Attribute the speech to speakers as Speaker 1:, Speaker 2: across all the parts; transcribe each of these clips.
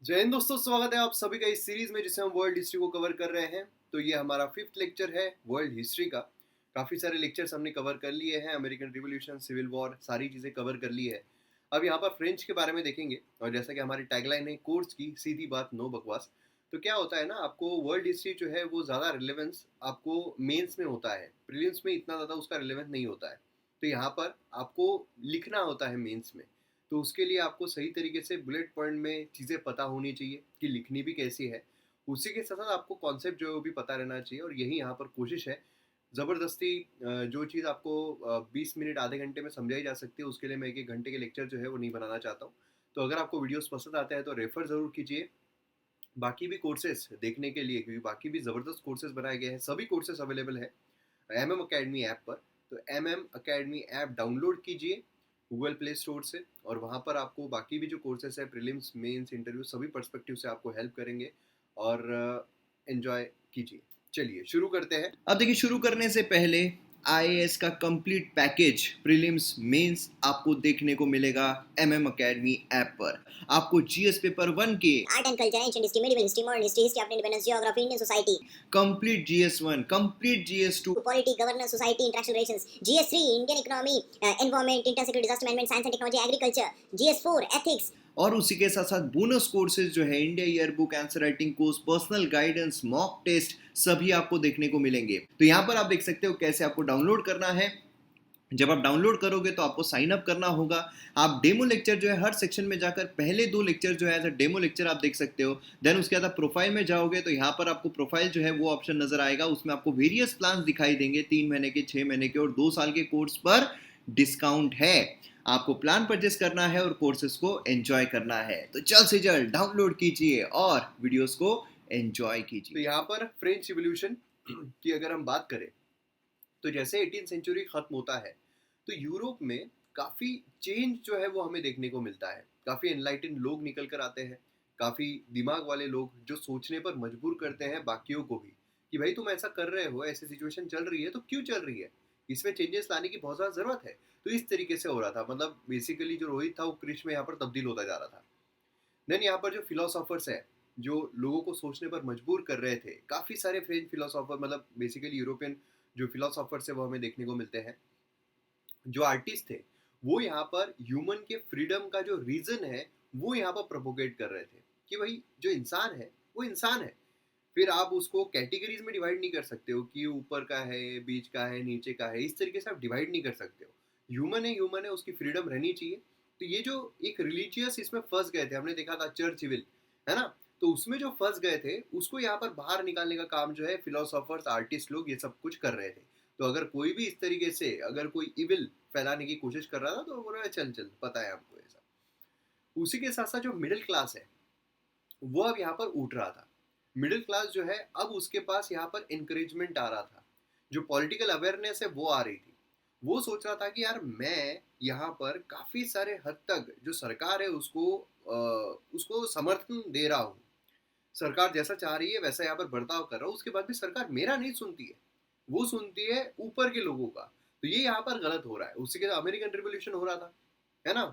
Speaker 1: जय हिंद दोस्तों, स्वागत है आप सभी का इस सीरीज में जिसे हम वर्ल्ड हिस्ट्री को कवर कर रहे हैं। तो ये हमारा फिफ्थ लेक्चर है वर्ल्ड हिस्ट्री का। काफ़ी सारे लेक्चर्स हमने कवर कर लिए हैं, अमेरिकन रिवॉल्यूशन, सिविल वॉर, सारी चीज़ें कवर कर ली है। अब यहाँ पर फ्रेंच के बारे में देखेंगे, और जैसा कि हमारी टैगलाइन है कोर्स की सीधी बात नो बकवास। तो क्या होता है ना, आपको वर्ल्ड हिस्ट्री जो है वो ज़्यादा रिलेवेंस आपको मेंस में होता है, प्रीलिम्स में इतना ज़्यादा उसका रिलेवेंस नहीं होता है। तो यहाँ पर आपको लिखना होता है मेंस में। तो उसके लिए आपको सही तरीके से बुलेट पॉइंट में चीज़ें पता होनी चाहिए कि लिखनी भी कैसी है। उसी के साथ साथ आपको कॉन्सेप्ट जो है वो भी पता रहना चाहिए, और यही यहाँ पर कोशिश है। ज़बरदस्ती जो चीज़ आपको 20 मिनट आधे घंटे में समझाई जा सकती है, उसके लिए मैं एक एक घंटे के लेक्चर जो है वो नहीं बनाना चाहता हूँ। तो अगर आपको वीडियोस पसंद आते हैं तो रेफर ज़रूर कीजिए बाकी भी कोर्सेज देखने के लिए, क्योंकि बाकी भी ज़बरदस्त कोर्सेज बनाए गए हैं। सभी कोर्सेज अवेलेबल है एम एम अकेडमी ऐप पर। तो M M academy app download कीजिए गूगल प्ले स्टोर से, और वहाँ पर आपको बाकी भी जो कोर्सेस है, प्रीलिम्स, मेंस, इंटरव्यू, सभी पर्सपेक्टिव से आपको हेल्प करेंगे। और एंजॉय कीजिए। चलिए शुरू करते हैं। अब देखिए, शुरू करने से पहले आईएएस का कंप्लीट पैकेज प्रीलिम्स मेंस आपको देखने को मिलेगा एमएम अकेडमी ऐप पर। आपको जीएस पेपर 1 के
Speaker 2: art and culture, ancient history, medieval history, modern history, history of independence, geography, Indian society,
Speaker 1: complete GS 1, complete GS 2,
Speaker 2: polity, governance, society, international relations, GS 3 Indian economy, environment, inter security, disaster management, science and technology, agriculture, GS 4 ethics,
Speaker 1: और उसी के साथ साथ bonus courses जो है India year book, answer writing course, personal guidance, mock test, सभी आपको देखने को मिलेंगे। तो यहाँ पर आप देख सकते हो कैसे आपको डाउनलोड करना है। जब आप डाउनलोड करोगे तो आपको साइन अप करना होगा। आप डेमो लेक्चर जो है हर सेक्शन में जाकर पहले 2 लेक्चर जो है एज अ डेमो लेक्चर आप देख सकते हो। देन उसके बाद आप प्रोफाइल में जाओगे तो यहाँ पर आपको प्रोफाइल जो है वो ऑप्शन नजर आएगा। उसमें आपको वेरियस प्लान दिखाई देंगे, 3 महीने के, 6 महीने के और 2 साल के कोर्स पर डिस्काउंट है। आपको प्लान परचेस करना है और कोर्सेज को एंजॉय करना है। तो जल्द से जल्द डाउनलोड कीजिए और वीडियोस को एंजॉय कीजिए। तो यहाँ पर फ्रेंच रिवॉल्यूशन की अगर हम बात करें, तो जैसे 18th सेंचुरी खत्म होता है तो यूरोप में काफ़ी चेंज जो है वो हमें देखने को मिलता है। काफ़ी एनलाइटन लोग निकल कर आते हैं, काफ़ी दिमाग वाले लोग जो सोचने पर मजबूर करते हैं बाकियों को भी, कि भाई तुम ऐसा कर रहे हो, ऐसी सिचुएशन चल रही है तो क्यों चल रही है, इसमें चेंजेस लाने की बहुत ज़्यादा ज़रूरत है। तो इस तरीके से हो रहा था, मतलब बेसिकली जो रोहित था वो कृष्ण में यहाँ पर तब्दील होता जा रहा था। देन यहाँ पर जो फिलोसोफर्स है, जो लोगों को सोचने पर मजबूर कर रहे थे, काफ़ी सारे फ्रेंच फिलोसोफर, मतलब बेसिकली यूरोपियन जो फिलोसोफर्स है वो हमें देखने को मिलते हैं। जो आर्टिस्ट थे वो यहाँ पर ह्यूमन के फ्रीडम का जो रीजन है वो यहाँ पर प्रोपोगेट कर रहे थे, कि भाई जो इंसान है वो इंसान है। फिर आप उसको कैटेगरीज में डिवाइड नहीं कर सकते हो कि ऊपर का है, बीच का है, नीचे का है, इस तरीके से आप डिवाइड नहीं कर सकते हो। ह्यूमन है, ह्यूमन है, उसकी फ्रीडम रहनी चाहिए। तो ये जो एक रिलीजियस इसमें फंस गए थे, हमने देखा था चर्च विल, है ना। तो उसमें जो फंस गए थे उसको यहाँ पर बाहर निकालने का काम जो है फिलोसोफर्स, आर्टिस्ट लोग ये सब कुछ कर रहे थे। तो अगर कोई भी इस तरीके से अगर कोई इविल फैलाने की कोशिश कर रहा था तो बोल रहा है चल चल पता है हमको ऐसा। उसी के साथ साथ जो मिडिल क्लास है वो अब यहाँ पर उठ रहा था। मिडिल क्लास जो है अब उसके पास यहाँ पर इंकरेजमेंट आ रहा था, जो पॉलिटिकल अवेयरनेस है वो आ रही थी। वो सोच रहा था कि यार मैं यहाँ पर काफ़ी सारे हद तक जो सरकार है उसको समर्थन दे रहा हूँ। सरकार जैसा चाह रही है वैसा यहाँ पर बर्ताव कर रहा हूँ, उसके बाद भी सरकार मेरा नहीं सुनती है, वो सुनती है ऊपर के लोगों का। तो ये यहाँ पर गलत हो रहा है। उसी के अमेरिकन रिवोल्यूशन हो रहा था, है ना।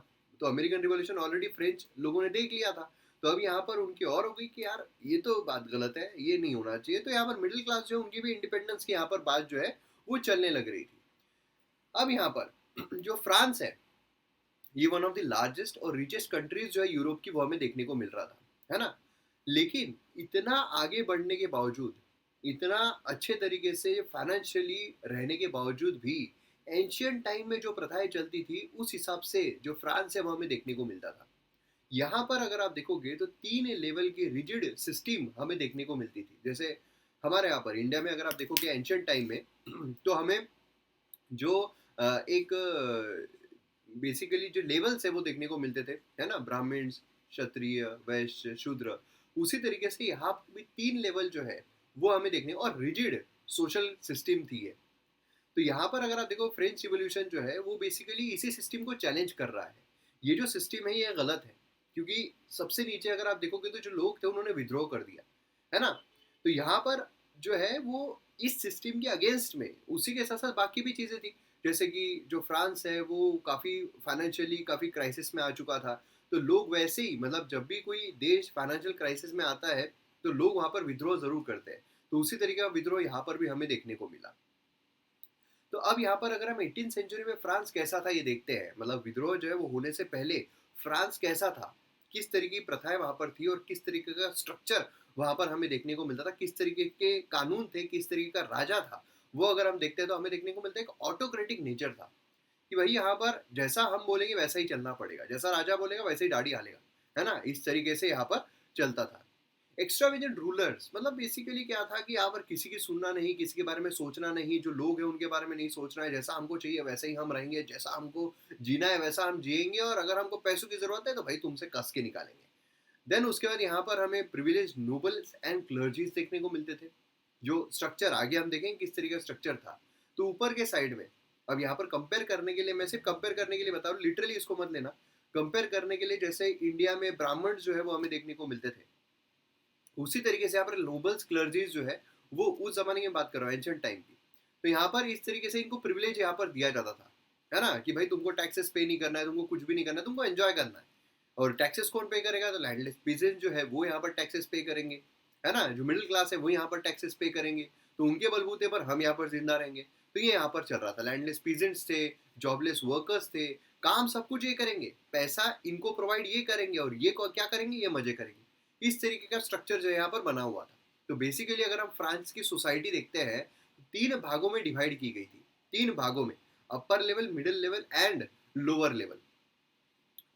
Speaker 1: तो अमेरिकन रिवोल्यूशन ऑलरेडी फ्रेंच लोगों ने देख लिया था। तो अब यहाँ पर उनकी और हो गई कि यार ये तो बात गलत है, ये नहीं होना चाहिए। तो यहाँ पर मिडिल क्लास जो है उनकी भी इंडिपेंडेंस की यहाँ पर बात जो है वो चलने लग रही थी। अब यहाँ पर जो फ्रांस है, ये वन ऑफ द लार्जेस्ट और रिचेस्ट कंट्रीज जो है यूरोप की, वो हमें देखने को मिल रहा था, है ना। लेकिन इतना आगे बढ़ने के बावजूद, इतना अच्छे तरीके से फाइनेंशियली रहने के बावजूद भी, एंशियंट टाइम में जो प्रथाएं चलती थी उस हिसाब से जो फ्रांस है वो हमें देखने को मिलता था। यहाँ पर अगर आप देखोगे तो 3 लेवल की रिजिड सिस्टम हमें देखने को मिलती थी। जैसे हमारे यहाँ पर इंडिया में अगर आप देखोगे एंशियंट टाइम में तो हमें जो एक बेसिकली जो लेवल्स है वो देखने को मिलते थे, है ना, ब्राह्मण, क्षत्रिय, वैश्य, शूद्र। उसी तरीके से यहाँ भी 3 लेवल जो है वो हमें देखने, और रिजिड सोशल सिस्टम थी है। तो यहाँ पर अगर आप देखो फ्रेंच रिवोल्यूशन जो है वो बेसिकली इसी सिस्टम को चैलेंज कर रहा है। ये जो सिस्टम है ये गलत है, क्योंकि सबसे नीचे अगर आप देखोगे तो जो लोग थे उन्होंने विद्रोह कर दिया, है ना। तो यहाँ पर जो है वो इस सिस्टम के अगेंस्ट में, उसी के साथ साथ बाकी भी चीज़ें थी। जैसे कि जो फ्रांस है वो काफ़ी फाइनेंशियली काफ़ी क्राइसिस में आ चुका था। तो लोग वैसे ही मतलब जब भी कोई देश फाइनेंशियल क्राइसिस में आता है तो लोग वहां पर विद्रोह जरूर करते हैं। तो उसी तरीके का विद्रोह यहाँ पर भी हमें देखने को मिला। तो अब यहाँ पर अगर हम 18 सेंचुरी में फ्रांस कैसा था ये देखते हैं, मतलब विद्रोह जो है वो होने से पहले फ्रांस कैसा था, किस तरीके की प्रथाएं वहां पर थी और किस तरीके का स्ट्रक्चर वहां पर हमें देखने को मिलता था, किस तरीके के कानून थे, किस तरीके का राजा था, वो अगर हम देखते हैं तो हमें देखने को मिलता है एक ऑटोक्रेटिक नेचर था कि भाई यहाँ पर जैसा हम बोलेंगे वैसा ही चलना पड़ेगा, जैसा राजा बोलेगा वैसे ही दाढ़ी हालेगा, है ना, इस तरीके से यहाँ पर चलता था। एक्स्ट्रावेजेंट रूलर्स मतलब बेसिकली क्या था कि यहाँ पर किसी की सुनना नहीं, किसी के बारे में सोचना नहीं, जो लोग हैं उनके बारे में नहीं सोचना है, जैसा हमको चाहिए वैसे ही हम रहेंगे, जैसा हमको जीना है वैसा हम जिएंगे, और अगर हमको पैसों की जरूरत है तो भाई तुमसे कस के निकालेंगे। देन उसके बाद यहाँ पर हमें प्रिविलेज नोबल्स एंड क्लर्जीज देखने को मिलते थे। जो स्ट्रक्चर आगे हम देखेंगे किस तरीके का स्ट्रक्चर था। तो ऊपर के साइड में अब यहाँ पर कंपेयर करने के लिए, मैं सिर्फ कंपेयर करने के लिए बता रहा हूँ, लिटरली इसको मत लेना, कंपेयर करने के लिए जैसे इंडिया में ब्राह्मण जो है वो हमें देखने को मिलते थे, उसी तरीके से यहाँ पर नोबल्स क्लर्जीज जो है वो उस जमाने की बात कर रहा हूँ, एंशियंट टाइम की। तो यहाँ पर इस तरीके से इनको प्रिविलेज यहाँ पर दिया जाता था, है ना, कि भाई तुमको टैक्सेस पे नहीं करना है, तुमको कुछ भी नहीं करना है, तुमको एंजॉय करना है। और टैक्सेस कौन पे करेगा, तो लैंडलेस पीजेंट जो है वो यहाँ पर टैक्सेस पे करेंगे, है ना, जो मिडिल क्लास है वो यहाँ पर टैक्सेस पे करेंगे, तो उनके बलबूते पर हम यहाँ पर जिंदा रहेंगे। तो ये यहाँ पर चल रहा था, लैंडलेस पीजेंट्स थे, जॉबलेस वर्कर्स थे, काम सब कुछ ये करेंगे, पैसा इनको प्रोवाइड ये करेंगे, और ये क्या करेंगे, ये मजे करेंगे। इस तरीके का स्ट्रक्चर जो यहाँ पर बना हुआ था। तो बेसिकली अगर हम फ्रांस की सोसाइटी देखते हैं, तीन भागों में डिवाइड की गई थी, तीन भागों में, upper level, middle level and lower level.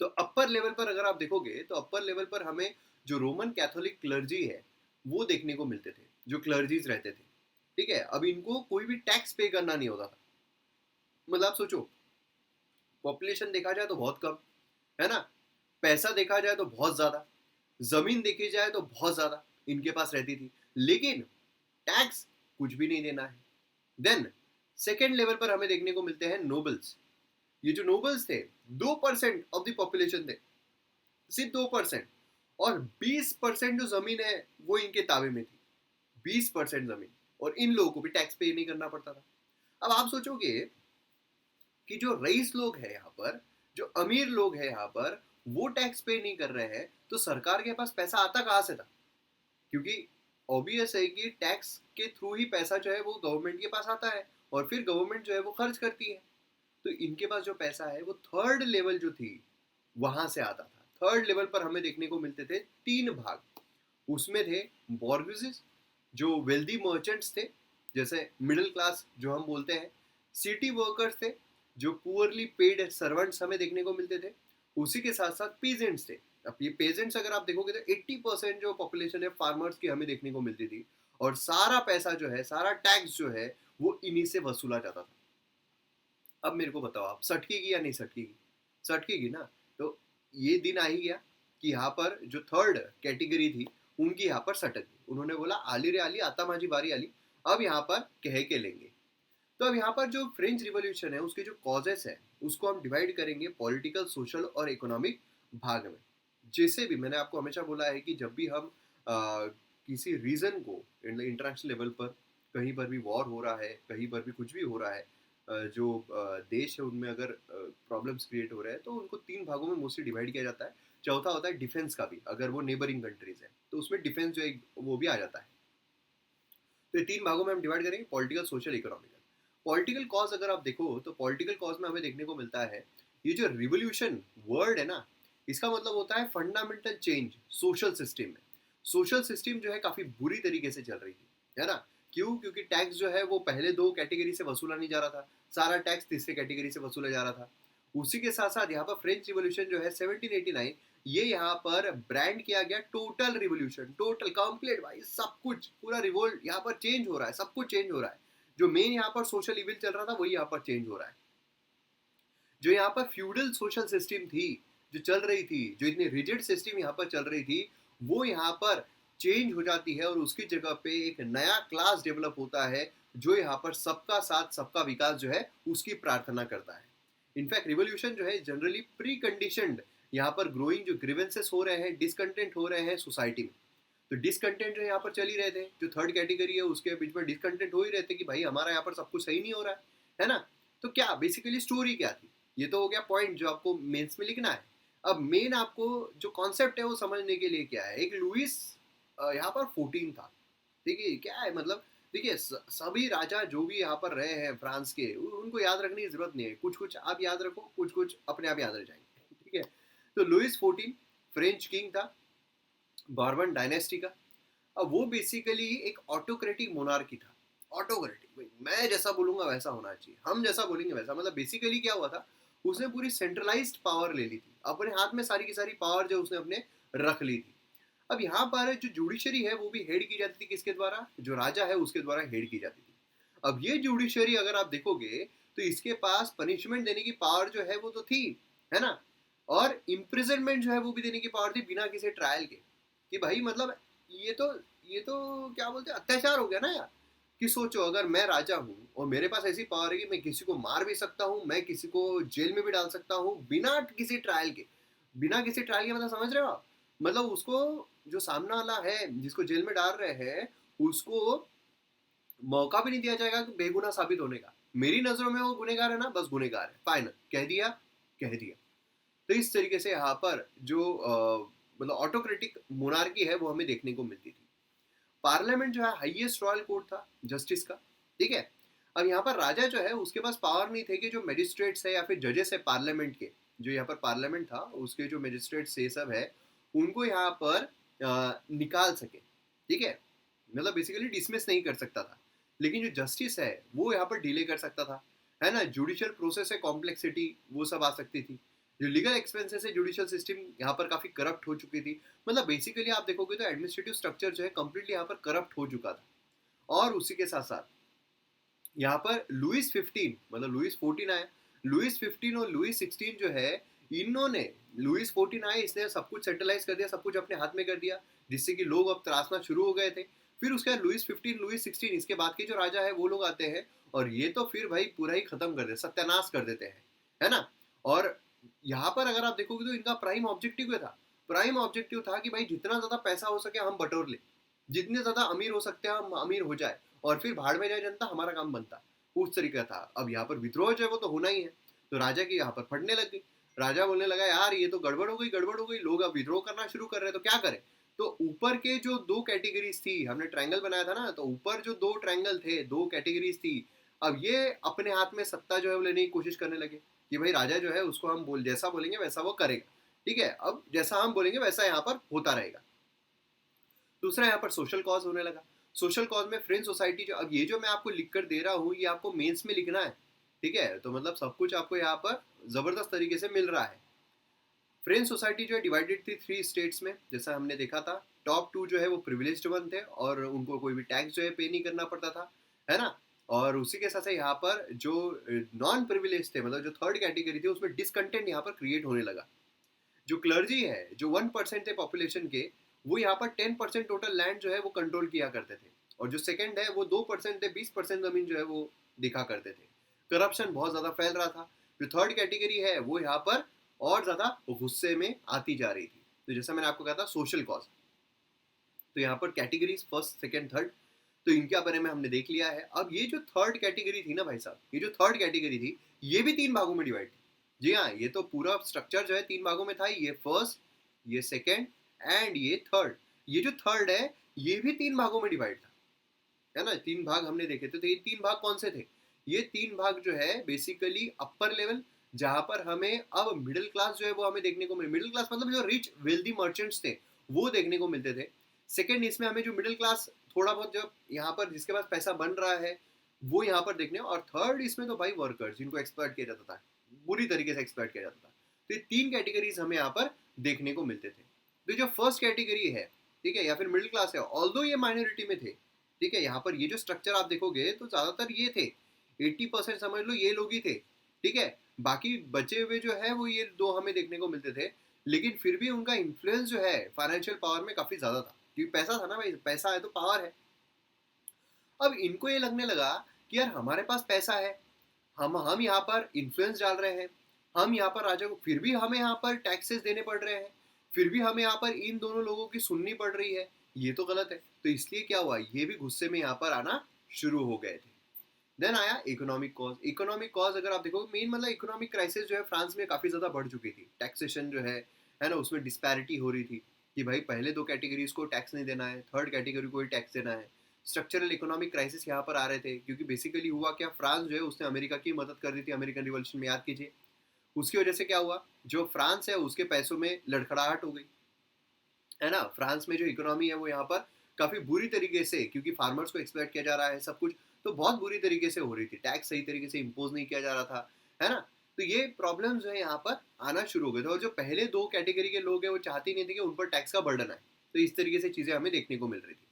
Speaker 1: तो अपर लेवल पर अगर आप देखोगे तो अपर लेवल पर हमें जो रोमन कैथोलिक क्लर्जी है वो देखने को मिलते थे, जो क्लर्जीज रहते थे, ठीक है। अब इनको कोई भी टैक्स पे करना नहीं होता था। मतलब आप सोचो, पॉपुलेशन देखा जाए तो बहुत कम, है ना, पैसा देखा जाए तो बहुत ज्यादा, जमीन देखी जाए तो बहुत ज्यादा इनके पास रहती थी, लेकिन टैक्स कुछ भी नहीं देना है। देन सेकेंड लेवल पर हमें देखने को मिलते हैं नोबल्स। ये जो नोबल्स थे 2% ऑफ द पॉपुलेशन थे, सिर्फ 2%, और 20% जो जमीन है वो इनके ताबे में थी, 20% जमीन, और इन लोगों को भी टैक्स पे नहीं करना पड़ता था। अब आप सोचोगे कि जो रईस लोग हैं यहाँ पर, जो अमीर लोग हैं यहाँ पर, वो टैक्स पे नहीं कर रहे हैं, तो सरकार के पास पैसा आता कहाँ से था, क्योंकि ऑब्वियस है कि टैक्स के थ्रू ही पैसा जो है वो गवर्नमेंट के पास आता है, और फिर गवर्नमेंट जो है वो खर्च करती है। तो इनके पास जो पैसा है वो थर्ड लेवल जो थी वहां से आता था। थर्ड लेवल पर हमें देखने को मिलते थे तीन भाग, उसमें थे बॉर्गेसेस, जो वेल्दी मर्चेंट्स थे, जैसे मिडिल क्लास जो हम बोलते हैं, सिटी वर्कर्स थे, जो पुअरली पेड सर्वेंट्स हमें देखने को मिलते थे, उसी के साथ साथ पीजेंट्स थे। अब ये पेजेंट्स अगर आप देखोगे तो 80% जो पॉपुलेशन है फार्मर्स की हमें देखने को मिलती थी, और सारा पैसा जो है, सारा टैक्स जो है वो इन्हीं से वसूला जाता था। अब मेरे को बताओ, आप सटकेगी या नहीं सटकेगी, सटकेगी ना। तो ये दिन आ ही गया कि यहाँ पर जो थर्ड कैटेगरी थी उनकी यहाँ पर सटक गई, उन्होंने बोला आली रे आली, आता माझी बारी आली, अब यहाँ पर कह के लेंगे। तो अब यहाँ पर जो फ्रेंच रिवॉल्यूशन है उसके जो कॉजेस है उसको हम डिवाइड करेंगे पॉलिटिकल, सोशल और इकोनॉमिक भाग में। जैसे भी मैंने आपको हमेशा बोला है कि जब भी हम किसी रीजन को इंटरनेशनल लेवल पर कहीं पर भी वॉर हो रहा है, कहीं पर भी कुछ भी हो रहा है, जो देश है उनमें अगर प्रॉब्लम्स क्रिएट हो रहे हैं तो उनको तीन भागों में मोस्टली डिवाइड किया जाता है। चौथा होता है डिफेंस का भी, अगर वो नेबरिंग कंट्रीज है तो उसमें डिफेंस जो है वो भी आ जाता है। तो ये तीन भागों में हम डिवाइड करेंगे, political, social, economical. Political cause अगर आप देखो तो पॉलिटिकल कॉज में हमें देखने को मिलता है ये जो रिवोल्यूशन वर्ड है ना, इसका मतलब होता है फंडामेंटल चेंज सोशल सिस्टम में। सोशल सिस्टम जो है काफी बुरी तरीके से चल रही थी, है ना। क्यों? क्योंकि टैक्स जो है वो पहले दो कैटेगरी से वसूला नहीं जा रहा था, सारा टैक्स तीसरे कैटेगरी से वसूला जा रहा था। उसी के साथ साथ यहाँ पर फ्रेंच रिवोल्यूशन जो है 1789, ये यहाँ पर ब्रांड किया गया टोटल रिवोल्यूशन, टोटल कंप्लीट भाई, सब कुछ पूरा रिवोल्ट यहाँ पर चेंज हो रहा है, सब कुछ चेंज हो रहा है। जो मेन यहाँ पर सोशल इविल चल रहा था वही यहाँ पर चेंज हो रहा है। जो यहाँ पर फ्यूडल सोशल सिस्टम थी जो चल रही थी, जो इतनी रिजिड सिस्टम यहाँ पर चल रही थी, वो यहाँ पर चेंज हो जाती है और उसकी जगह पे एक नया क्लास डेवलप होता है जो यहाँ पर सबका साथ सबका विकास जो है उसकी प्रार्थना करता है। इनफैक्ट रिवोल्यूशन जो है जनरली प्री कंडीशनड यहाँ पर ग्रोइंग जो ग्रीवेंसेस हो रहे हैं, डिसकंटेंट हो रहे हैं सोसाइटी में। तो डिसकंटेंट जो यहाँ पर चल ही रहे थे, जो थर्ड कैटेगरी है उसके बीच में डिसकंटेंट हो ही रहे थे कि भाई हमारा यहाँ पर सब कुछ सही नहीं हो रहा है ना। तो क्या बेसिकली स्टोरी क्या थी, ये तो हो गया पॉइंट जो आपको मेंस में लिखना है।
Speaker 3: अब मेन आपको जो कॉन्सेप्ट है वो समझने के लिए क्या है, एक लुइस यहाँ पर 14 था, ठीक है। क्या है मतलब, देखिए सभी राजा जो भी यहाँ पर रहे हैं फ्रांस के, उनको याद रखने की जरूरत नहीं है, कुछ कुछ आप याद रखो, कुछ कुछ अपने आप याद रह जाएंगे, ठीक है। तो लुइस 14 फ्रेंच किंग था, बॉर्बन डायनेस्टी का। अब वो बेसिकली एक ऑटोक्रेटिक मोनार्की था। ऑटोक्रेटिक भाई, मैं जैसा बोलूंगा वैसा होना चाहिए, हम जैसा बोलेंगे वैसा, मतलब बेसिकली क्या हुआ था, उसने पूरी सेंट्रलाइज्ड पावर ले ली थी, अपने हाथ में सारी की सारी पावर जो उसने अपने रख ली थी। अब यहाँ पर जो जुडिशरी है वो भी हेड की जाती थी किसके द्वारा, जो राजा है उसके द्वारा हेड की जाती थी। अब ये जुडिशरी अगर आप देखोगे तो इसके पास पनिशमेंट देने की पावर जो है वो तो थी, है ना, और इम्प्रिजनमेंट जो है वो भी देने की पावर थी बिना किसी ट्रायल के। कि भाई मतलब ये तो ये तो क्या बोलते हैं, अत्याचार हो गया ना यार। कि सोचो अगर मैं राजा हूँ और मेरे पास ऐसी पावर है कि मैं किसी को मार भी सकता हूँ, मैं किसी को जेल में भी डाल सकता हूँ बिना किसी ट्रायल के, बिना किसी ट्रायल के, मतलब समझ रहे हो आप, मतलब उसको जो सामने वाला है जिसको जेल में डाल रहे हैं उसको मौका भी नहीं दिया जाएगा कि बेगुनाह साबित होने का। मेरी नजरों में वो गुनेगार है ना, बस गुनेगार है, फाइनल, कह दिया, कह दिया। तो इस तरीके से यहाँ पर जो मतलब ऑटोक्रेटिक मोनार्की है वो हमें देखने को मिलती थी। पार्लियामेंट जो है हाईएस्ट रॉयल कोर्ट था जस्टिस का, ठीक है। अब यहाँ पर राजा जो है उसके पास पावर नहीं थे कि जो मजिस्ट्रेट्स है या फिर जजेस है पार्लियामेंट के, जो यहाँ पर पार्लियामेंट था उसके जो मजिस्ट्रेट्स ये सब है उनको यहाँ पर निकाल सके, ठीक है, मतलब बेसिकली डिसमिस नहीं कर सकता था। लेकिन जो जस्टिस है वो यहाँ पर डिले कर सकता था, है ना, जुडिशियल प्रोसेस है कॉम्प्लेक्सिटी वो सब आ सकती थी, जो लीगल एक्सपेंसेस है, जुडिशियल सिस्टम यहाँ पर काफी करप्ट हो चुकी थी। मतलब बेसिकली आप देखोगे तो एडमिनिस्ट्रेटिव स्ट्रक्चर जो है कम्प्लीटली यहाँ पर करप्ट हो चुका था। और उसी के साथ साथ यहाँ पर लुइस 15 मतलब लुइस 14 आया, लुइस 15 और लुइस 16 जो है इन्होंने, लुइस 14 आए इसने सब कुछ सेंट्रलाइज कर दिया, सब कुछ अपने हाथ में कर दिया, जिससे कि लोग अब त्रासना शुरू हो गए थे। फिर उसके बाद लुइस 15 लुइस 16 इसके बाद के जो राजा है वो लोग आते हैं और ये तो फिर भाई पूरा ही खत्म कर देते, सत्यानाश कर देते हैं, है ना। और यहाँ पर अगर आप देखोगे तो इनका प्राइम ऑब्जेक्टिव क्या था, प्राइम ऑब्जेक्टिव था कि भाई जितना ज्यादा पैसा हो सके हम बटोर ले, जितने ज्यादा अमीर हो सकते हैं हम अमीर हो जाए और फिर भाड़ में जाए जनता, हमारा काम बनता, उस तरीके का था। अब यहाँ पर विद्रोह जो है वो तो होना ही है, तो राजा की यहाँ पर फटने लग गई। राजा बोलने लगा यार ये तो गड़बड़ हो गई, गड़बड़ हो गई, लोग अब विद्रोह करना शुरू कर रहे हैं, तो क्या करें। तो ऊपर के जो दो कैटेगरीज थी, हमने ट्रायंगल बनाया था ना, तो ऊपर जो दो ट्रायंगल थे, दो कैटेगरीज थी, अब ये अपने हाथ में सत्ता जो है वो लेने की कोशिश करने लगे कि भाई राजा जो है उसको हम जैसा बोलेंगे वैसा वो करेगा, ठीक है, अब जैसा हम बोलेंगे वैसा यहाँ पर होता रहेगा। दूसरा यहाँ पर सोशल कॉज होने लगा। सोशल कॉज में फ्रेंच सोसाइटी जो, अब ये जो मैं आपको लिख कर दे रहा हूँ ये आपको मेंस में लिखना है, ठीक है, तो मतलब सब कुछ आपको यहाँ पर जबरदस्त तरीके से मिल रहा है। फ्रेंच सोसाइटी जो है डिवाइडेड थी 3 स्टेट्स में, जैसा हमने देखा था। टॉप 2 जो है वो प्रिविलेज्ड वन थे और उनको कोई भी टैक्स जो है पे नहीं करना पड़ता था, है ना। और उसी के साथ साथ यहाँ पर जो नॉन प्रिविलेज थे, मतलब जो थर्ड कैटेगरी थी, उसमें डिसकंटेंट यहाँ पर क्रिएट होने लगा। जो क्लर्जी है, जो 1% थे पॉपुलेशन के, वो यहाँ पर 10% टोटल लैंड जो है वो कंट्रोल किया करते थे, और जो सेकंड है वो 2% थे, 20% जमीन जो है वो दिखा करते थे। करप्शन बहुत ज़्यादा फैल रहा था। जो थर्ड कैटेगरी है वो यहाँ पर और ज़्यादा गुस्से में आती जा रही थी। तो जैसा मैंने आपको कहा था सोशल कॉज, तो यहाँ पर कैटेगरीज फर्स्ट सेकेंड थर्ड, तो इनके बारे में हमने देख लिया है। अब ये जो थर्ड कैटेगरी थी ना भाई साहब, ये जो थर्ड कैटेगरी थी ये भी 3 भागों में डिवाइड थी। जी हाँ, ये तो पूरा स्ट्रक्चर जो है 3 भागों में था, ये फर्स्ट, ये सेकेंड एंड ये थर्ड। ये जो थर्ड है ये भी 3 भागों में डिवाइड था, है ना, 3 भाग हमने देखे थे। तो ये 3 भाग कौन से थे, ये 3 भाग जो है बेसिकली अपर लेवल, जहां पर हमें अब मिडिल क्लास जो है वो हमें देखने को मिले, मिडिल क्लास मतलब जो रिच वेल्दी मर्चेंट्स थे वो देखने को मिलते थे। सेकेंड इसमें हमें जो मिडिल क्लास थोड़ा बहुत जो यहाँ पर जिसके पास पैसा बन रहा है वो यहाँ पर देखने, और थर्ड इसमें तो भाई वर्कर्स जिनको एक्सप्लॉइट किया जाता था, बुरी तरीके से एक्सप्लॉइट किया जाता था। तो ये 3 कैटेगरीज हमें यहाँ पर देखने को मिलते थे। तो जो फर्स्ट कैटेगरी है, ठीक है, या फिर मिडिल क्लास है, ऑल्दो ये माइनॉरिटी में थे, ठीक है, यहाँ पर ये जो स्ट्रक्चर आप देखोगे तो ज्यादातर ये थे, 80% समझ लो ये लोग ही थे, ठीक है। बाकी बचे हुए जो है वो ये दो हमें देखने को मिलते थे, लेकिन फिर भी उनका इन्फ्लुएंस जो है फाइनेंशियल पावर में काफी ज्यादा था, क्योंकि पैसा था ना भाई, पैसा है तो पावर है। अब इनको ये लगने लगा कि यार हमारे पास पैसा है, हम यहाँ पर इन्फ्लुएंस डाल रहे हैं, हम यहाँ पर राजा को, फिर भी हमें यहाँ पर टैक्सेस देने पड़ रहे हैं, फिर भी हमें यहाँ पर इन दोनों लोगों की सुननी पड़ रही है, ये तो गलत है। तो इसलिए क्या हुआ, ये भी गुस्से में यहाँ पर आना शुरू हो गए थे। देन आया इकोनॉमिक कॉज। इकोनॉमिक कॉज अगर आप देखो मेन मतलब इकोनॉमिक क्राइसिस जो है फ्रांस में काफ़ी ज़्यादा बढ़ चुकी थी। टैक्सेशन जो है ना, उसमें डिस्पैरिटी हो रही थी कि भाई पहले 2 कैटेगरीज को टैक्स नहीं देना है, थर्ड कैटेगरी को ही टैक्स देना है। स्ट्रक्चरल इकोनॉमिक क्राइसिस यहाँ पर आ रहे थे क्योंकि बेसिकली हुआ क्या, फ्रांस जो है उसने अमेरिका की मदद कर दी थी अमेरिकन रिवॉल्यूशन में, याद कीजिए। उसकी वजह से क्या हुआ, जो फ्रांस है उसके पैसों में लड़खड़ाहट हो गई, है ना। फ्रांस में जो इकोनॉमी है वो यहाँ पर काफ़ी बुरी तरीके से, क्योंकि फार्मर्स को एक्सप्लॉइट किया जा रहा है सब कुछ, तो बहुत बुरी तरीके से हो रही थी। टैक्स सही तरीके से इम्पोज नहीं किया जा रहा था, है ना। तो ये प्रॉब्लम जो है यहाँ पर आना शुरू हो गए थे, और जो पहले 2 कैटेगरी के लोग हैं वो चाहते नहीं थे कि उन पर टैक्स का बर्डन आए। तो इस तरीके से चीज़ें हमें देखने को मिल रही थी।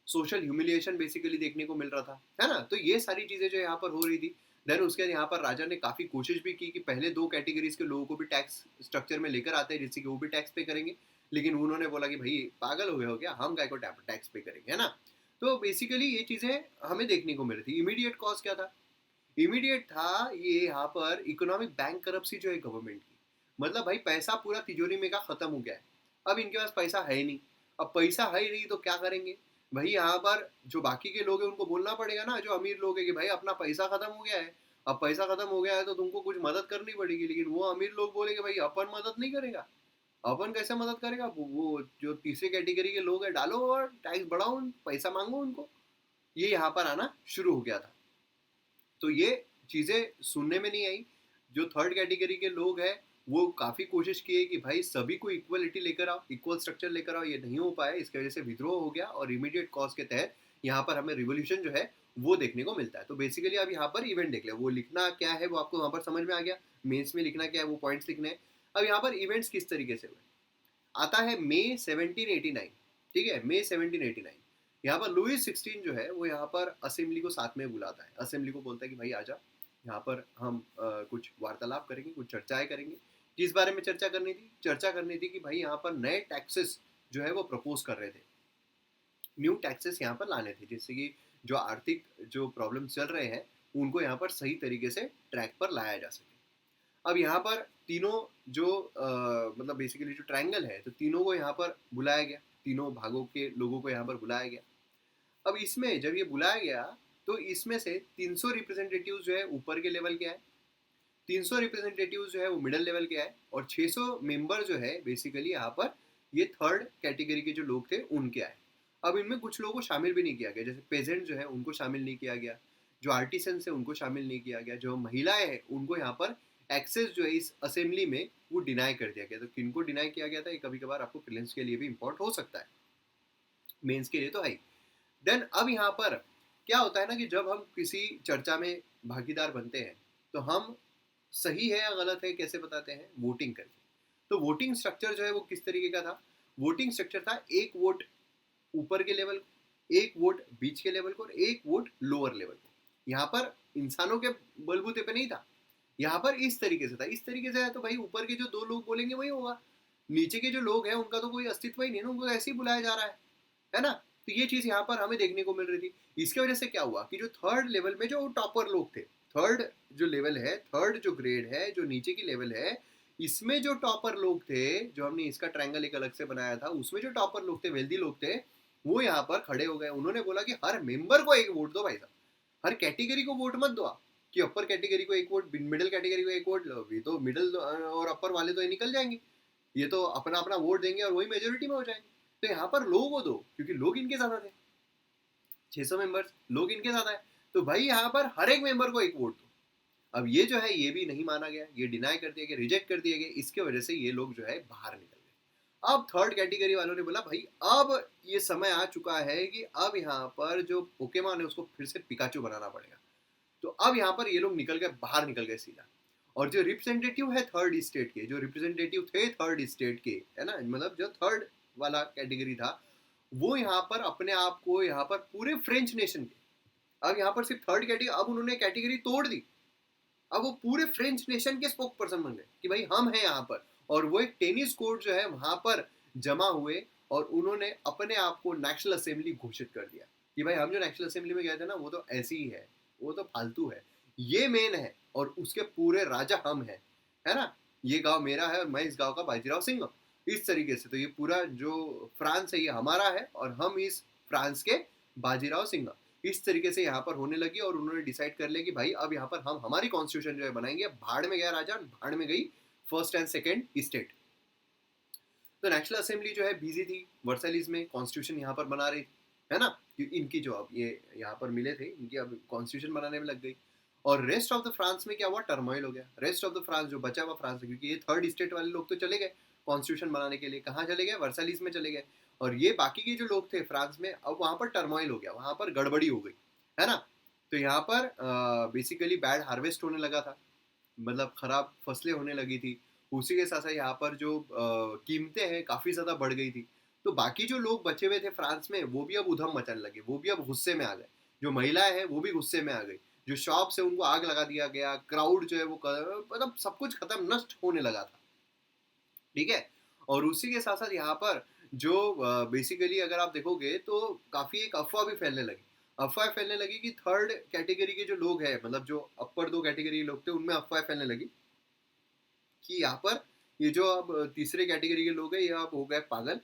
Speaker 3: सोशल ह्यूमिलिएशन बेसिकली देखने को मिल रहा था, है ना। तो ये सारी चीज़ें जो यहाँ पर हो रही थी। देन उसके बाद यहाँ पर राजा ने काफ़ी कोशिश भी की कि पहले 2 कैटेगरीज के लोगों को भी टैक्स स्ट्रक्चर में लेकर आते हैं जिससे कि वो भी टैक्स पे करेंगे, लेकिन उन्होंने बोला कि भाई पागल हो गए हो क्या, हम काय को टैक्स पे करेंगे, है ना। तो बेसिकली ये चीज़ें हमें देखने को मिल रही थी। इमीडिएट कॉज क्या था, इमीडिएट था ये यहाँ पर इकोनॉमिक बैंक करप्सी जो है गवर्नमेंट की। मतलब भाई पैसा पूरा तिजोरी में का खत्म हो गया है, अब इनके पास पैसा है ही नहीं। अब पैसा है ही नहीं तो क्या करेंगे भाई, यहाँ पर जो बाकी के लोग हैं उनको बोलना पड़ेगा ना, जो अमीर लोग हैं, कि भाई अपना पैसा खत्म हो गया है, अब पैसा खत्म हो गया है तो तुमको कुछ मदद करनी पड़ेगी। लेकिन वो अमीर लोग बोलेंगे भाई अपन मदद नहीं करेगा, अपन कैसे मदद करेगा, वो जो तीसरे कैटेगरी के लोग हैं डालो और टैक्स बढ़ाओ, पैसा मांगो उनको। ये यहाँ पर आना शुरू हो गया था। तो ये चीज़ें सुनने में नहीं आई। जो थर्ड कैटेगरी के लोग हैं वो काफ़ी कोशिश किए कि भाई सभी को इक्वलिटी लेकर आओ, इक्वल स्ट्रक्चर लेकर आओ, ये नहीं हो पाया, इसकी वजह से विद्रोह हो गया, और इमीडिएट कॉज के तहत यहाँ पर हमें रिवोल्यूशन जो है वो देखने को मिलता है। तो बेसिकली अब यहाँ पर इवेंट देख लिया, वो लिखना क्या है वो आपको वहाँ पर समझ में आ गया, मेंस में लिखना क्या है वो पॉइंट्स लिखने हैं। अब यहाँ पर इवेंट्स किस तरीके से हुए, आता है मई 1789, ठीक है, मई 1789। यहाँ पर लुईस 16 जो है वो यहाँ पर असेंबली को साथ में बुलाता है, असेंबली को बोलता है कि भाई आजा, यहाँ पर हम कुछ वार्तालाप करेंगे, कुछ चर्चाएं करेंगे। किस बारे में चर्चा करनी थी, चर्चा करनी थी कि भाई यहाँ पर नए टैक्सेस जो है वो प्रपोज कर रहे थे, न्यू टैक्सेस यहाँ पर लाने थे, जिससे कि जो आर्थिक जो प्रॉब्लम चल रहे हैं उनको यहाँ पर सही तरीके से ट्रैक पर लाया जा सके। अब यहाँ पर तीनों जो मतलब बेसिकली जो ट्रायंगल है, तो तीनों को यहाँ पर बुलाया गया, तीनों भागों के लोगों को यहाँ पर बुलाया गया। अब इसमें जब ये बुलाया गया तो इसमें से 300 रिप्रेजेंटेटिव जो है ऊपर के लेवल के आए, 300 रिप्रेजेंटेटिव जो है वो मिडिल लेवल के आए, और 600 मेंबर जो है बेसिकली यहाँ पर ये थर्ड कैटेगरी के जो लोग थे उनके आए। अब इनमें कुछ लोगों को शामिल भी नहीं किया गया, जैसे पेजेंट जो है उनको शामिल नहीं किया गया, जो आर्टिसंस है उनको शामिल नहीं किया गया, जो महिलाएं हैं उनको यहाँ पर एक्सेस जो है इस असेंबली में वो डिनाई कर दिया गया। तो किनको डिनाई किया गया था ये कभी कभार आपको प्रीलिम्स के लिए भी इम्पोर्टेंट हो सकता है, मेंस के लिए तो है। देन अब यहाँ पर क्या होता है ना कि जब हम किसी चर्चा में भागीदार बनते हैं तो हम सही है या गलत है कैसे बताते हैं, वोटिंग करके। तो वोटिंग स्ट्रक्चर जो है वो किस तरीके का था, वोटिंग स्ट्रक्चर था 1 वोट ऊपर के लेवल को, 1 वोट बीच के लेवल को, और 1 वोट लोअर लेवल को। यहाँ पर इंसानों के बलबूते पे नहीं था, यहाँ पर इस तरीके से था। इस तरीके से है तो भाई ऊपर के जो 2 लोग बोलेंगे वही होगा, नीचे के जो लोग हैं उनका तो कोई अस्तित्व ही नहीं है, उनको ऐसे ही बुलाया जा रहा है ना। तो ये चीज़ यहाँ पर हमें देखने को मिल रही थी। इसकी वजह से क्या हुआ कि जो थर्ड लेवल में जो टॉपर लोग थे, थर्ड जो लेवल है, थर्ड जो ग्रेड है, जो नीचे की लेवल है, इसमें जो टॉपर लोग थे, जो हमने इसका ट्रायंगल एक अलग से बनाया था, उसमें जो टॉपर लोग थे, वेल्दी लोग थे, वो यहाँ पर खड़े हो गए। उन्होंने बोला कि हर मेंबर को 1 वोट दो भाई साहब, हर कैटेगरी को वोट मत दो आप, कि अपर कैटेगरी को 1 वोट, मिडिल कैटेगरी को 1 वोट, ये तो मिडिल और अपर वाले तो ये निकल जाएंगे, ये तो अपना अपना वोट देंगे और वही मेजोरिटी में हो जाएंगे। तो यहाँ पर लोगों को दो, क्योंकि लोग इनके ज्यादा थे, 600 मेंबर्स, लोग इनके ज्यादा है, तो भाई यहाँ पर हर एक मेंबर को 1 वोट दो। अब ये जो है ये भी नहीं माना गया, ये डिनाई कर दिया गया, रिजेक्ट कर दिया गया। इसके वजह से ये लोग जो है बाहर निकल गए। अब थर्ड कैटेगरी वालों ने बोला भाई अब ये समय आ चुका है कि अब यहाँ पर जो पोकेमॉन है उसको फिर से पिकाचू बनाना पड़ेगा। तो अब यहाँ पर ये लोग निकल गए, बाहर निकल गए सीधा। और जो रिप्रेजेंटेटिव है थर्ड स्टेट के, जो रिप्रेजेंटेटिव थे थर्ड स्टेट के, है ना, मतलब जो थर्ड वाला कैटेगरी था, वो यहाँ पर अपने आप को यहाँ पर पूरे फ्रेंच नेशन के, अब यहाँ पर सिर्फ थर्ड कैटेगरी, अब उन्होंने कैटेगरी तोड़ दी, अब वो पूरे फ्रेंच नेशन के स्पोक पर्सन बन गए कि भाई हम हैं यहाँ पर। और वो एक टेनिस कोर्ट जो है वहां पर जमा हुए और उन्होंने अपने आप को नेशनल असेंबली घोषित कर दिया कि भाई हम जो नेशनल असेंबली में गए थे ना वो तो ऐसी ही है, वो तो फालतू है, ये मेन है और उसके पूरे राजा हम हैं, है ना, ये गांव मेरा है और मैं इस गांव का बाजीराव सिंह हूँ, इस तरीके से। तो ये पूरा जो फ्रांस है ये हमारा है और हम इस फ्रांस के बाजीराव सिंह, इस तरीके से यहाँ पर होने लगी और उन्होंने डिसाइड कर लिया कि भाई अब यहाँ पर हम हमारी कॉन्स्टिट्यूशन जो है बनाएंगे। भाड़ में गया राजा, भाड़ में गई फर्स्ट एंड सेकेंड स्टेट। तो नेशनल असेंबली जो है बिजी थी वर्साइलीज में, कॉन्स्टिट्यूशन यहाँ पर बना रही, है ना, इनकी जो अब ये यहाँ पर मिले थे इनकी अब कॉन्स्टिट्यूशन बनाने में लग गई। और रेस्ट ऑफ द फ्रांस में क्या हुआ, टर्मोइल हो गया। रेस्ट ऑफ द फ्रांस जो बचा हुआ फ्रांस है, क्योंकि ये थर्ड स्टेट वाले लोग तो चले गए कॉन्स्टिट्यूशन बनाने के लिए, कहाँ चले गए, वर्साइलीज में चले गए। और ये बाकी के जो लोग थे फ्रांस में, अब वहाँ पर टर्मोइल हो गया, वहाँ पर गड़बड़ी हो गई, है ना। तो यहाँ पर बेसिकली बैड हार्वेस्ट होने लगा था, मतलब खराब फसलें होने लगी थी। उसी के साथ साथ यहाँ पर जो कीमतें हैं काफ़ी ज़्यादा बढ़ गई थी। तो बाकी जो लोग बचे हुए थे फ्रांस में वो भी अब उधम मचाने लगे, वो भी अब गुस्से में आ गए। जो महिलाएं हैं वो भी गुस्से में आ गई, जो शॉप्स है उनको आग लगा दिया गया, क्राउड जो है वो मतलब सब कुछ खत्म नष्ट होने लगा था, ठीक है। और उसी के साथ साथ यहाँ पर जो बेसिकली अगर आप देखोगे तो काफ़ी एक अफवाह भी फैलने लगी। अफवाह फैलने लगी कि थर्ड कैटेगरी के जो लोग हैं, मतलब जो अपर दो कैटेगरी के लोग थे, उनमें अफवाह फैलने लगी कि यहाँ पर ये जो अब तीसरे कैटेगरी के लोग हैं ये अब हो गए पागल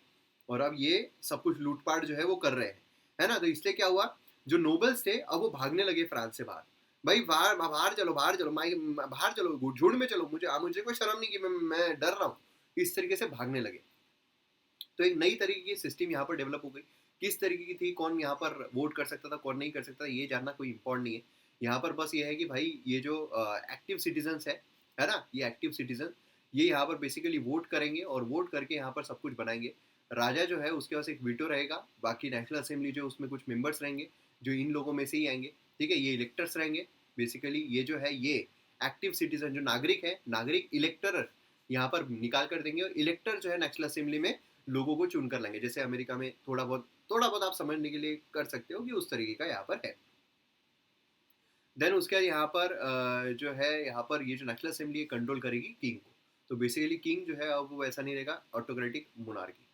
Speaker 3: और अब ये सब कुछ लूटपाट जो है वो कर रहे हैं, है ना। तो इसलिए क्या हुआ, जो नोबल्स थे अब वो भागने लगे फ्रांस से बाहर। भाई बाहर बाहर चलो, बाहर चलो, बाहर चलो, झुंड में चलो, मुझे कोई शर्म नहीं कि मैं डर रहा हूँ। इस तरीके से भागने लगे। तो एक नई तरीके की सिस्टम यहाँ पर डेवलप हो गई। किस तरीके की थी, कौन यहाँ पर वोट कर सकता था, कौन नहीं कर सकता, ये जानना कोई इम्पोर्टेंट नहीं है। यहाँ पर बस ये है कि भाई ये जो एक्टिव सिटीजन्स है ना, ये एक्टिव सिटीजन ये यहाँ पर बेसिकली वोट करेंगे और वोट करके यहाँ पर सब कुछ बनाएंगे। राजा जो है उसके पास एक वीटो रहेगा, बाकी नेशनल असेंबली जो उसमें कुछ मेंबर्स रहेंगे जो इन लोगों में से ही आएंगे, ठीक है। ये इलेक्टर्स रहेंगे बेसिकली, ये जो है ये एक्टिव सिटीजन जो नागरिक है, नागरिक इलेक्टर यहाँ पर निकाल कर देंगे और इलेक्टर जो है नेशनल असेंबली में लोगों को चुन कर लेंगे। जैसे अमेरिका में थोड़ा बहुत आप समझने के लिए कर सकते हो कि उस तरीके का यहाँ पर है। देन उसके बाद यहाँ पर जो है यहाँ पर ये जो नेशनल असेंबली कंट्रोल करेगी किंग को। तो बेसिकली किंग जो है अब वो वैसा नहीं रहेगा, ऑटोक्रेटिक मोनार्की।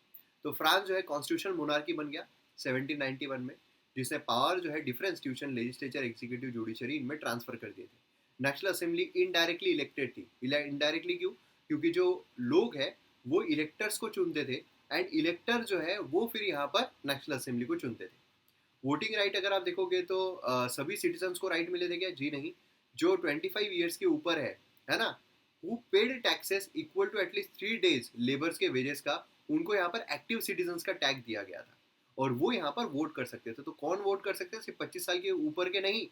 Speaker 3: तो फ्रांस जो है कॉन्स्टिट्यूशन मोनार्की बन गया 1791 में, जिसने पावर जो है different institution, legislature, executive, judiciary इनमें ट्रांसफर कर दिए थे। नेशनल असेंबली इनडायरेक्टली इलेक्टेड थी। इनडायरेक्टली क्यों, क्योंकि जो लोग हैं वो इलेक्टर्स को चुनते थे एंड इलेक्टर जो है वो फिर यहाँ पर नेशनल असेंबली को चुनते थे। वोटिंग राइट अगर आप देखोगे तो सभी सिटीजन्स को राइट मिले थे क्या, जी नहीं। जो 25 ईयर्स के ऊपर है ना, who paid taxes equal to at least 3 days labours के वेजेस का, उनको यहाँ पर एक्टिव सिटीजन्स का टैग दिया गया था और वो यहाँ पर वोट कर सकते थे। तो कौन वोट कर सकते थे, सिर्फ 25 साल के ऊपर के नहीं,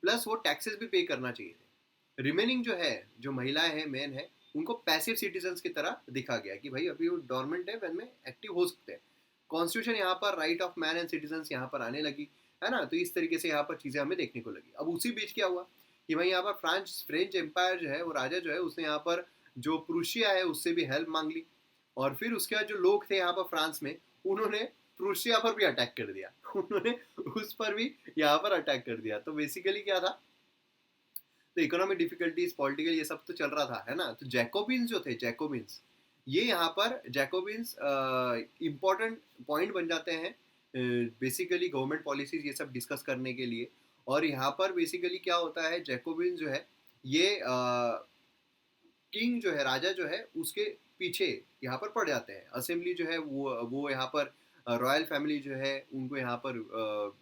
Speaker 3: प्लस वो टैक्सेस भी पे करना चाहिए थे। रिमेनिंग जो है, जो महिलाएं हैं, मेन है, उनको पैसिव सिटीजन्स की तरह दिखा गया कि भाई अभी वो डोरमेंट है, वैन में एक्टिव हो सकते हैं। कॉन्स्टिट्यूशन यहाँ पर right of man and citizens यहाँ पर आने लगी, है ना। तो इस तरीके से यहाँ पर चीज़ें हमें देखने को लगी। अब उसी बीच क्या हुआ कि भाई यहाँ पर फ्रेंच एम्पायर जो है, वो राजा जो है उसने यहाँ पर जो प्रूशिया है उससे भी हेल्प मांग ली और फिर उसके बाद जो लोग थे यहाँ पर फ्रांस में, उन्होंने प्रूशिया पर भी अटैक कर दिया उन्होंने उस पर भी यहाँ पर अटैक कर दिया। तो बेसिकली क्या था, तो इकोनॉमिक डिफिकल्टीज, पॉलिटिकल, ये सब तो चल रहा था, है ना। तो जैकोबिन्स जो थे, जैकोबिन्स, ये यहाँ पर जैकोबिन्स इम्पॉर्टेंट पॉइंट बन जाते हैं बेसिकली गवर्नमेंट पॉलिसीज ये सब डिस्कस करने के लिए। और यहाँ पर बेसिकली क्या होता है, जैकोबिन जो है ये किंग जो है, राजा जो है, उसके पीछे यहाँ पर पड़ जाते हैं। असेंबली जो है वो यहाँ पर रॉयल फैमिली जो है उनको यहाँ पर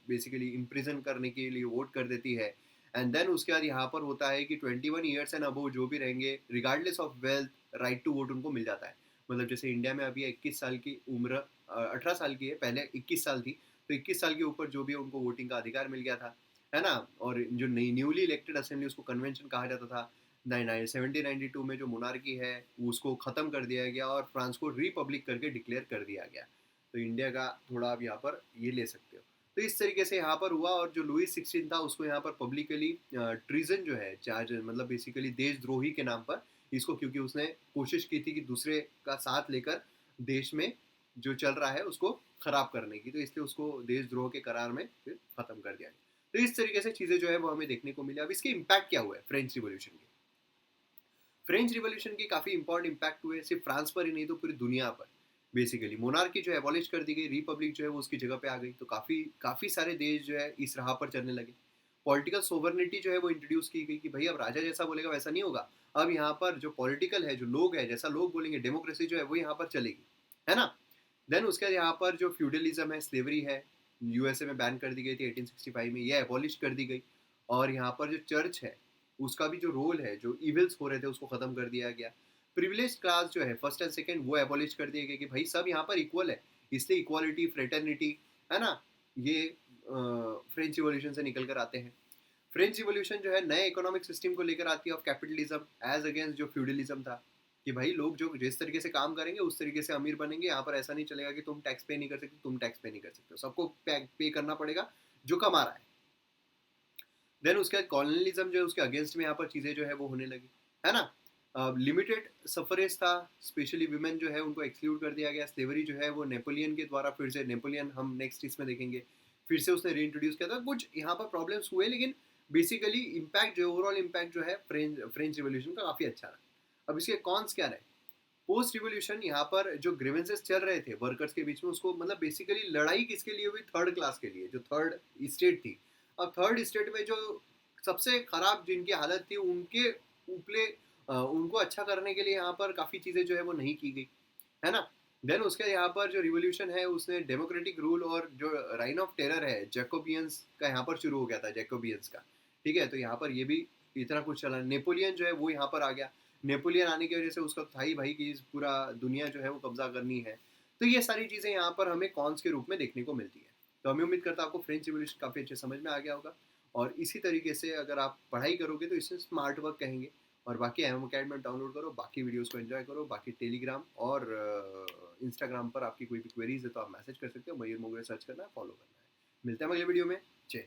Speaker 3: बेसिकली इम्प्रिजन करने के लिए वोट कर देती है। एंड देन उसके बाद यहाँ पर होता है कि 21 ईयर्स एंड अबव जो भी रहेंगे, regardless of wealth, right to vote उनको मिल जाता है। मतलब जैसे इंडिया में अभी 21 साल की उम्र, 18 साल की है, पहले 21 साल थी, तो 21 साल के ऊपर जो भी उनको वोटिंग का अधिकार मिल गया था, है ना। और जो न्यूली इलेक्टेड असेंबली, उसको कन्वेंशन कहा जाता था। 1792 में जो मोनार्की है उसको ख़त्म कर दिया गया और फ्रांस को रिपब्लिक करके डिक्लेयर कर दिया गया। तो इंडिया का थोड़ा आप यहाँ पर ये ले सकते हो। तो इस तरीके से यहाँ पर हुआ। और जो लुईस 16 था उसको यहाँ पर पब्लिकली ट्रीजन जो है, चार्ज, मतलब बेसिकली देशद्रोही के नाम पर इसको, क्योंकि उसने कोशिश की थी कि दूसरे का साथ लेकर देश में जो चल रहा है उसको खराब करने की, तो इसलिए उसको देशद्रोह के करार में फिर खत्म कर दिया गया। तो इस तरीके से चीज़ें जो है वो हमें देखने को मिली। अब इसके इम्पैक्ट क्या हुआ है फ्रेंच रिवॉल्यूशन के, फ्रेंच रिवॉल्यूशन के काफ़ी इंपॉर्टेंट इम्पैक्ट हुए, सिर्फ फ्रांस पर ही नहीं तो पूरी दुनिया पर। बेसिकली मोनार्की जो है एबॉलिश कर दी गई, रिपब्लिक जो है वो उसकी जगह पे आ गई। तो काफ़ी सारे देश जो है इस राह पर चलने लगे। पॉलिटिकल सोवर्निटी जो है वो इंट्रोड्यूस की गई कि भाई अब राजा जैसा बोलेगा वैसा नहीं होगा, अब यहाँ पर जो पॉलिटिकल है, जो लोग है, जैसा लोग बोलेंगे, डेमोक्रेसी जो है वो यहाँ पर चलेगी, है ना। देन उसके बाद यहाँ पर जो फ्यूडलिज्म है, स्लेवरी है, यूएसए में बैन कर दी गई थी 1865 में, ये एबॉलिश कर दी गई। और यहाँ पर जो चर्च है उसका भी जो रोल है, जो इविल्स हो रहे थे उसको ख़त्म कर दिया गया। प्रिविलेज क्लास जो है फर्स्ट एंड सेकंड वो एबॉलिश कर दिए गए कि भाई सब यहाँ पर इक्वल है, इसलिए इक्वालिटी फ्रेटर्निटी है ना, ये फ्रेंच रिवॉल्यूशन से निकल कर आते हैं। फ्रेंच रिवॉल्यूशन जो है नए इकोनॉमिक सिस्टम को लेकर आती है ऑफ कैपिटलिज्म एज अगेंस्ट जो फ्यूडलिज्म था, कि भाई लोग जो जिस तरीके से काम करेंगे उस तरीके से अमीर बनेंगे। यहाँ पर ऐसा नहीं चलेगा कि तुम टैक्स पे नहीं कर सकते, तुम टैक्स पे नहीं कर सकते, सबको पे करना पड़ेगा जो कमा रहा है। देन उसके बाद कॉलोनियलिज्म जो है उसके अगेंस्ट में यहाँ पर चीज़ें जो है वो होने लगी, है ना। लिमिटेड सफरेज था, स्पेशली विमेन जो है उनको एक्सक्लूड कर दिया गया। स्लेवरी जो है वो नेपोलियन के द्वारा फिर से, नेपोलियन हम नेक्स्ट इसमें देखेंगे, फिर से उसने रीइंट्रोड्यूस किया था। कुछ यहाँ पर प्रॉब्लम्स हुए, लेकिन बेसिकली इम्पैक्ट जो ओवरऑल इम्पैक्ट जो है फ्रेंच रिवोल्यूशन का काफ़ी अच्छा रहा। अब इसके कॉन्स क्या रहे? पोस्ट रिवोल्यूशन यहाँ पर जो ग्रीवेंसेस चल रहे थे वर्कर्स के बीच में, उसको मतलब बेसिकली लड़ाई किसके लिए हुई? थर्ड क्लास के लिए, जो थर्ड स्टेट थी। अब थर्ड स्टेट में जो सबसे खराब जिनकी हालत थी उनके ऊपर उनको अच्छा करने के लिए यहाँ पर काफ़ी चीज़ें जो है वो नहीं की गई, है ना। देन उसके यहाँ पर जो रिवोल्यूशन है उसने डेमोक्रेटिक रूल और जो राइन ऑफ टेरर है जैकोबियंस का यहाँ पर शुरू हो गया था, जैकोबियंस का, ठीक है। तो यहाँ पर ये भी इतना कुछ चला। नेपोलियन जो है वो यहाँ पर आ गया। नेपोलियन आने की वजह से उसका था ही भाई कि पूरा दुनिया जो है वो कब्जा करनी है। तो ये सारी चीज़ें यहाँ पर हमें कॉन्स के रूप में देखने को मिलती है। तो हमें उम्मीद करता है आपको फ्रेंच रिवोल्यूशन काफ़ी अच्छे समझ में आ गया होगा। और इसी तरीके से अगर आप पढ़ाई करोगे तो इसे स्मार्ट वर्क कहेंगे। और बाकी एम अकेडमी डाउनलोड करो, बाकी वीडियोस को एंजॉय करो। बाकी टेलीग्राम और इंस्टाग्राम पर आपकी कोई भी क्वेरीज है तो आप मैसेज कर सकते हो। मयूर मोगरे सर्च करना है, फॉलो करना है। मिलते हैं अगले वीडियो में। जय।